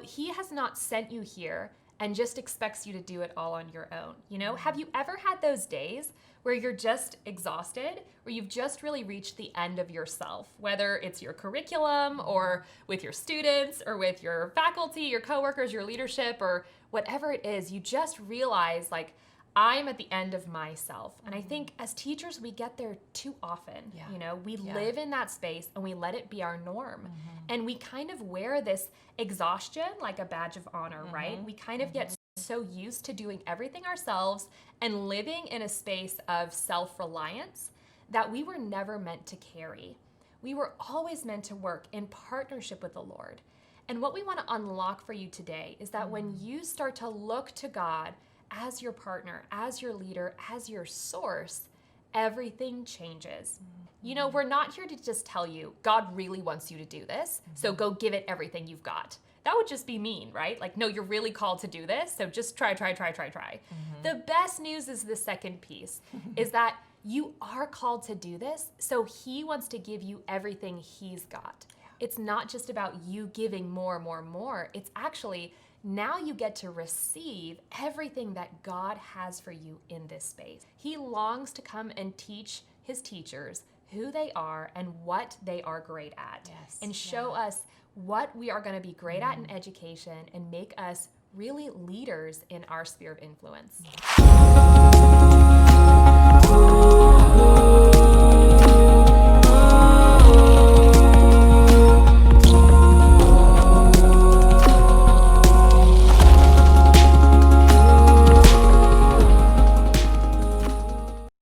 he has not sent you here and just expects you to do it all on your own. Have you ever had those days where you're just exhausted, where you've just really reached the end of yourself, whether it's your curriculum or with your students or with your faculty, your coworkers, your leadership, or whatever it is, you just realize like, I'm at the end of myself. And I think as teachers, we get there too often. We live in that space and we let it be our norm. And we kind of wear this exhaustion like a badge of honor, right? We kind of get so used to doing everything ourselves and living in a space of self-reliance that we were never meant to carry. We were always meant to work in partnership with the Lord. And what we want to unlock for you today is that when you start to look to God as your partner, as your leader, as your source, everything changes. We're not here to just tell you, God really wants you to do this, so go give it everything you've got. That would just be mean, right? Like, no, you're really called to do this, so just try. The best news is the second piece, is that you are called to do this, so he wants to give you everything he's got. It's not just about you giving more. It's actually, now you get to receive everything that God has for you in this space. He longs to come and teach his teachers who they are and what they are great at, and show us what we are going to be great at in education and make us really leaders in our sphere of influence.